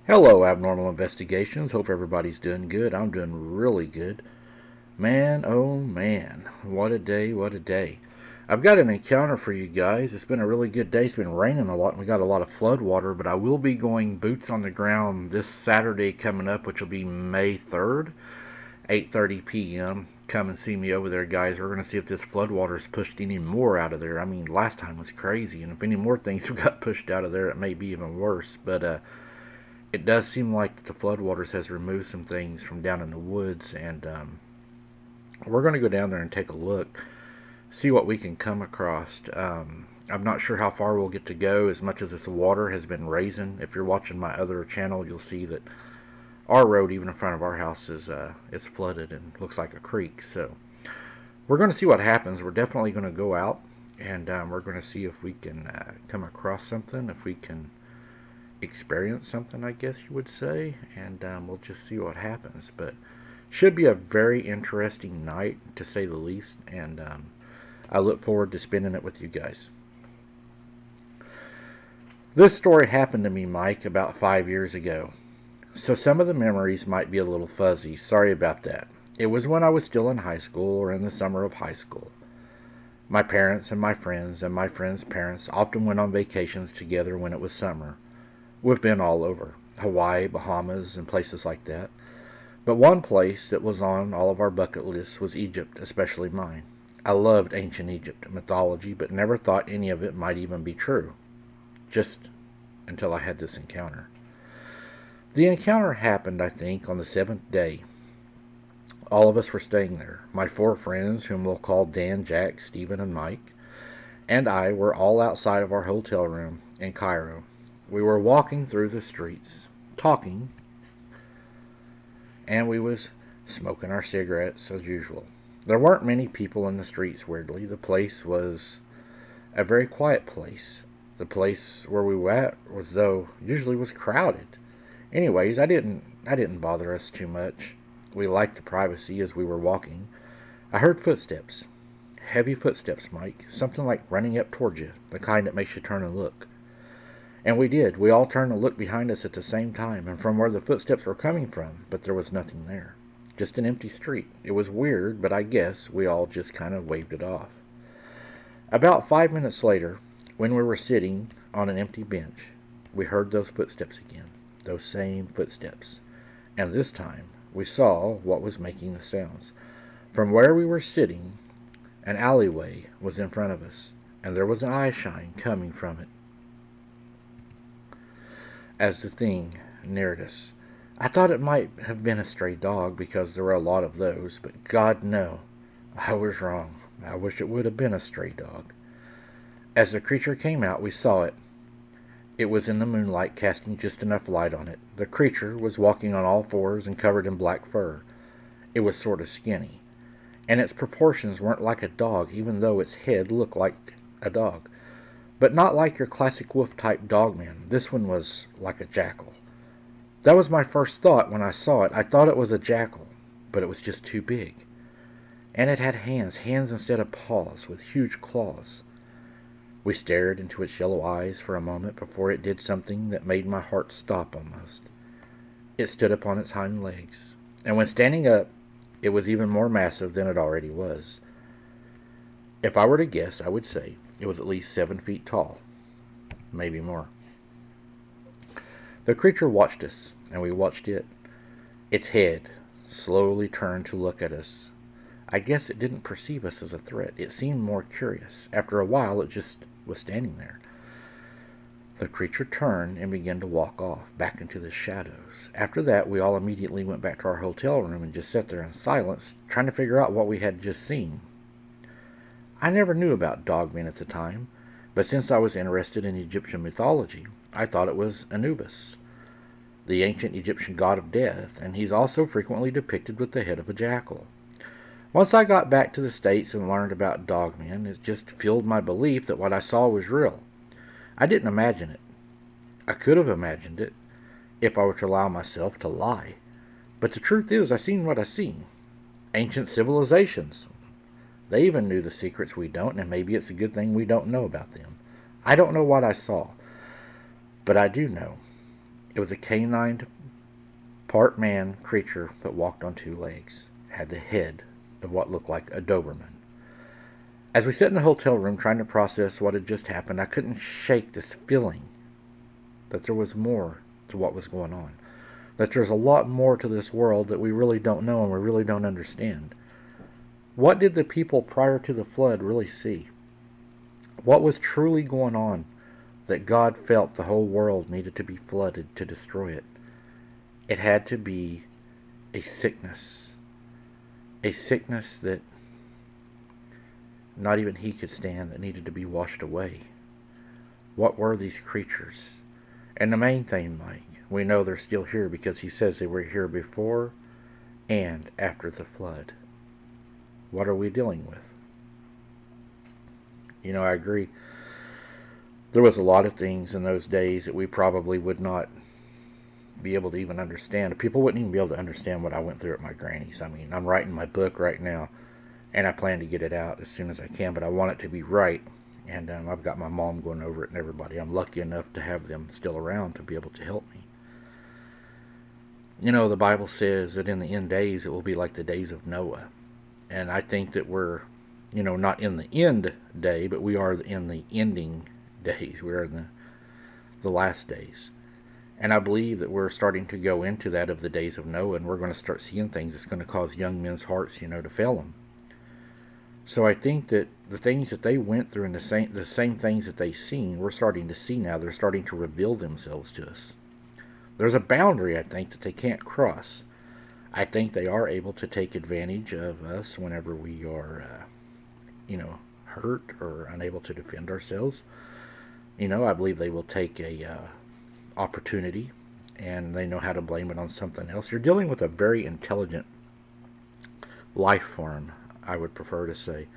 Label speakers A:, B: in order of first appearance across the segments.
A: Hello, Abnormal Investigations. Hope everybody's doing good. I'm doing really good. Man, oh man, what a day, what a day. I've got an encounter for you guys. It's been a really good day. It's been raining a lot and we got a lot of flood water, but I will be going boots on the ground this Saturday coming up, which will be May 3rd, 8:30 p.m. Come and see me over there, guys. We're going to see if this flood water's pushed any more out of there. I mean, last time was crazy, and if any more things have got pushed out of there, it may be even worse. But it does seem like the floodwaters has removed some things from down in the woods, and we're going to go down there and take a look, see what we can come across. I'm not sure how far we'll get to go, as much as this water has been raising. If you're watching my other channel, you'll see that our road, even in front of our house, is flooded and looks like a creek. So we're going to see what happens. We're definitely going to go out, and we're going to see if we can come across something, if we can experience something, I guess you would say, and we'll just see what happens. But should be a very interesting night, to say the least, and I look forward to spending it with you guys. This story happened to me, Mike, about 5 years ago, so some of the memories might be a little fuzzy. Sorry about that. It was when I was still in high school, or in the summer of high school. My parents and my friends' parents often went on vacations together when it was summer. We've been all over, Hawaii, Bahamas, and places like that. But one place that was on all of our bucket lists was Egypt, especially mine. I loved ancient Egypt mythology, but never thought any of it might even be true. Just until I had this encounter. The encounter happened, I think, on the 7th day. All of us were staying there. My 4 friends, whom we'll call Dan, Jack, Stephen, and Mike, and I were all outside of our hotel room in Cairo. We were walking through the streets, talking, and we was smoking our cigarettes as usual. There weren't many people in the streets, weirdly. The place was a very quiet place. The place where we were at was, though, usually was crowded. Anyways, I didn't bother us too much. We liked the privacy as we were walking. I heard footsteps. Heavy footsteps, Mike. Something like running up towards you, the kind that makes you turn and look. And we did. We all turned and looked behind us at the same time, and from where the footsteps were coming from, but there was nothing there. Just an empty street. It was weird, but I guess we all just kind of waved it off. About 5 minutes later, when we were sitting on an empty bench, we heard those footsteps again. Those same footsteps. And this time, we saw what was making the sounds. From where we were sitting, an alleyway was in front of us, and there was an eye shine coming from it as the thing neared us. I thought it might have been a stray dog, because there were a lot of those, but God, no. I was wrong. I wish it would have been a stray dog. As the creature came out, we saw it. It was in the moonlight, casting just enough light on it. The creature was walking on all fours and covered in black fur. It was sort of skinny, and its proportions weren't like a dog, even though its head looked like a dog. But not like your classic wolf-type Dogman. This one was like a jackal. That was my first thought when I saw it. I thought it was a jackal, but it was just too big. And it had hands instead of paws, with huge claws. We stared into its yellow eyes for a moment before it did something that made my heart stop almost. It stood up on its hind legs, and when standing up, it was even more massive than it already was. If I were to guess, I would say it was at least 7 feet tall, maybe more. The creature watched us, and we watched it. Its head slowly turned to look at us. I guess it didn't perceive us as a threat. It seemed more curious. After a while, it just was standing there. The creature turned and began to walk off, back into the shadows. After that, we all immediately went back to our hotel room and just sat there in silence, trying to figure out what we had just seen. I never knew about Dogman at the time, but since I was interested in Egyptian mythology, I thought it was Anubis, the ancient Egyptian god of death, and he's also frequently depicted with the head of a jackal. Once I got back to the States and learned about Dogman, it just fueled my belief that what I saw was real. I didn't imagine it. I could have imagined it, if I were to allow myself to lie. But the truth is, I seen what I seen. Ancient civilizations. They even knew the secrets we don't, and maybe it's a good thing we don't know about them. I don't know what I saw, but I do know It was a canine, part man creature that walked on two legs, had the head of what looked like a Doberman. As we sat in the hotel room trying to process what had just happened, I couldn't shake this feeling that there was more to what was going on. That there's a lot more to this world that we really don't know and we really don't understand. What did the people prior to the flood really see? What was truly going on that God felt the whole world needed to be flooded to destroy it? It had to be a sickness that not even he could stand, that needed to be washed away. What were these creatures? And the main thing, Mike, we know they're still here because he says they were here before and after the flood. What are we dealing with? You know, I agree. There was a lot of things in those days that we probably would not be able to even understand. People wouldn't even be able to understand what I went through at my granny's. I mean, I'm writing my book right now, and I plan to get it out as soon as I can, but I want it to be right. And I've got my mom going over it and everybody. I'm lucky enough to have them still around to be able to help me. You know, the Bible says that in the end days it will be like the days of Noah. And I think that we're, you know, not in the end day, but we are in the ending days. We're in the last days. And I believe that we're starting to go into that of the days of Noah, and we're going to start seeing things that's going to cause young men's hearts, you know, to fail them. So I think that the things that they went through and the same things that they've seen, we're starting to see now. They're starting to reveal themselves to us. There's a boundary, I think, that they can't cross. I think they are able to take advantage of us whenever we are, you know, hurt or unable to defend ourselves. You know, I believe they will take a opportunity and they know how to blame it on something else. You're dealing with a very intelligent life form, I would prefer to say.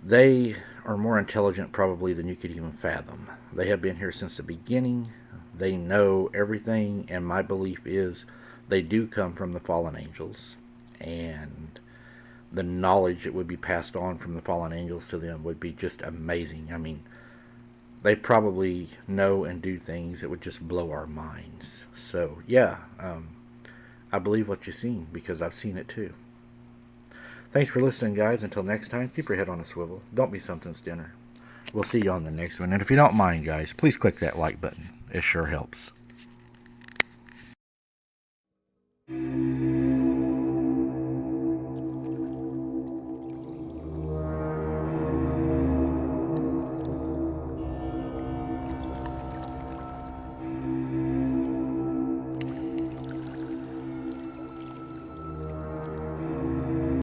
A: They are more intelligent probably than you could even fathom. They have been here since the beginning. They know everything, and my belief is they do come from the fallen angels, and the knowledge that would be passed on from the fallen angels to them would be just amazing. I mean, they probably know and do things that would just blow our minds. So, yeah, I believe what you've seen because I've seen it too. Thanks for listening, guys. Until next time, keep your head on a swivel. Don't be something's dinner. We'll see you on the next one. And if you don't mind, guys, please click that like button. It sure helps.